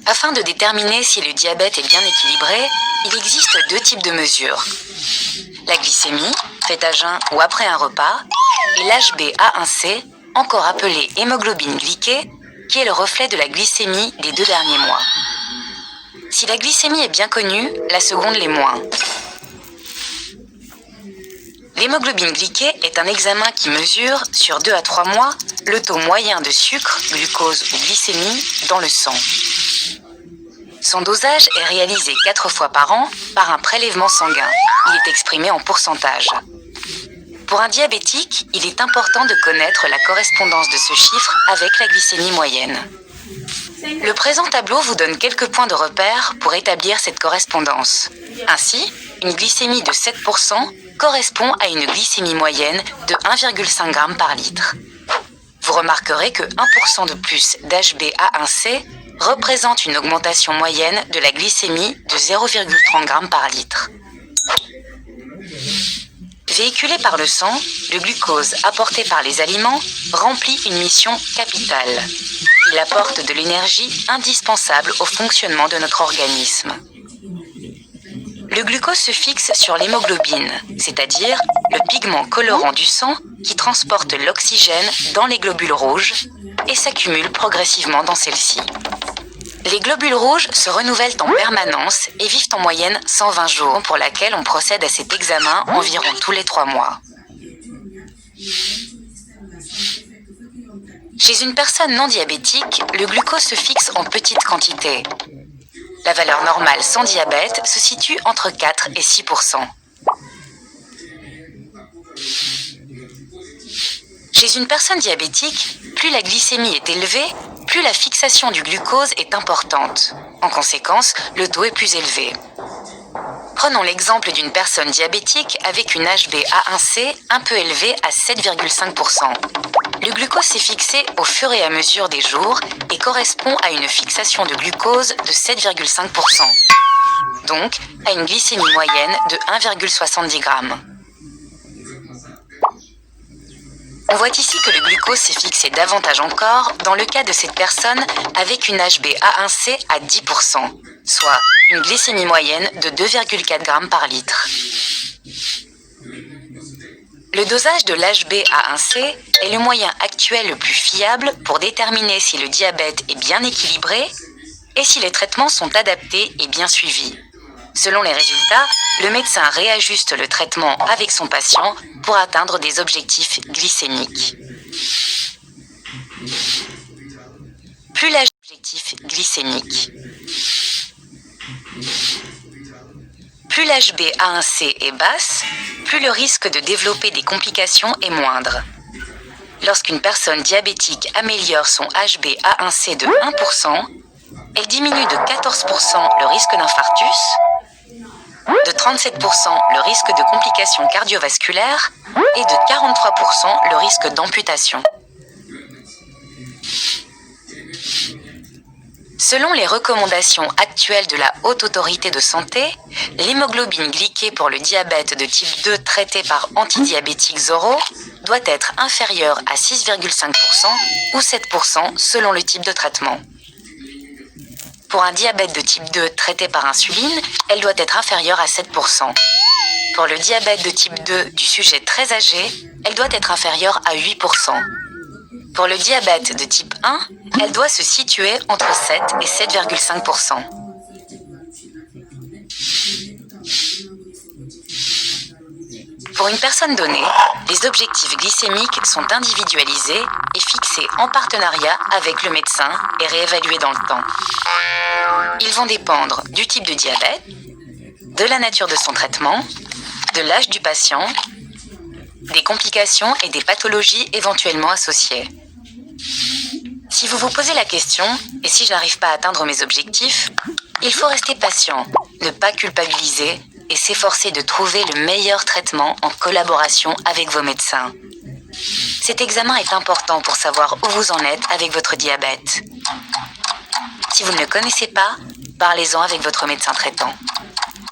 Afin de déterminer si le diabète est bien équilibré, il existe deux types de mesures. La glycémie, faite à jeun ou après un repas, et l'HbA1c, encore appelée hémoglobine glyquée, qui est le reflet de la glycémie des 2 derniers mois. Si la glycémie est bien connue, la seconde l'est moins. L'hémoglobine glyquée est un examen qui mesure, sur 2 à 3 mois, le taux moyen de sucre, glucose ou glycémie dans le sang. Son dosage est réalisé 4 fois par an par un prélèvement sanguin. Il est exprimé en pourcentage. Pour un diabétique, il est important de connaître la correspondance de ce chiffre avec la glycémie moyenne. Le présent tableau vous donne quelques points de repère pour établir cette correspondance. Ainsi, une glycémie de 7% correspond à une glycémie moyenne de 1,5 g par litre. Vous remarquerez que 1% de plus d'HbA1c représente une augmentation moyenne de la glycémie de 0,30 g par litre. Véhiculé par le sang, le glucose apporté par les aliments remplit une mission capitale. Il apporte de l'énergie indispensable au fonctionnement de notre organisme. Le glucose se fixe sur l'hémoglobine, c'est-à-dire le pigment colorant du sang qui transporte l'oxygène dans les globules rouges et s'accumule progressivement dans celles-ci. Les globules rouges se renouvellent en permanence et vivent en moyenne 120 jours, pour laquelle on procède à cet examen environ tous les 3 mois. Chez une personne non diabétique, le glucose se fixe en petites quantités. La valeur normale sans diabète se situe entre 4 et 6%. Chez une personne diabétique, plus la glycémie est élevée, plus la fixation du glucose est importante. En conséquence, le taux est plus élevé. Prenons l'exemple d'une personne diabétique avec une HbA1c un peu élevée à 7,5%. Le glucose s'est fixé au fur et à mesure des jours et correspond à une fixation de glucose de 7,5%, donc à une glycémie moyenne de 1,70 g. On voit ici que le glucose s'est fixé davantage encore dans le cas de cette personne avec une HbA1c à 10%, soit une glycémie moyenne de 2,4 g par litre. Le dosage de l'HbA1c est le moyen actuel le plus fiable pour déterminer si le diabète est bien équilibré et si les traitements sont adaptés et bien suivis. Selon les résultats, le médecin réajuste le traitement avec son patient pour atteindre des objectifs glycémiques. Plus l'objectif glycémique. Plus l'HbA1c est basse, plus le risque de développer des complications est moindre. Lorsqu'une personne diabétique améliore son HbA1c de 1%, elle diminue de 14% le risque d'infarctus, de 37% le risque de complications cardiovasculaires et de 43% le risque d'amputation. Selon les recommandations actuelles de la Haute Autorité de Santé, l'hémoglobine glyquée pour le diabète de type 2 traité par antidiabétiques oraux doit être inférieure à 6,5% ou 7% selon le type de traitement. Pour un diabète de type 2 traité par insuline, elle doit être inférieure à 7%. Pour le diabète de type 2 du sujet très âgé, elle doit être inférieure à 8%. Pour le diabète de type 1, elle doit se situer entre 7 et 7,5%. Pour une personne donnée, les objectifs glycémiques sont individualisés et fixés en partenariat avec le médecin et réévalués dans le temps. Ils vont dépendre du type de diabète, de la nature de son traitement, de l'âge du patient, des complications et des pathologies éventuellement associées. Si vous vous posez la question « et si je n'arrive pas à atteindre mes objectifs ?», il faut rester patient, ne pas culpabiliser et s'efforcer de trouver le meilleur traitement en collaboration avec vos médecins. Cet examen est important pour savoir où vous en êtes avec votre diabète. Si vous ne le connaissez pas, parlez-en avec votre médecin traitant.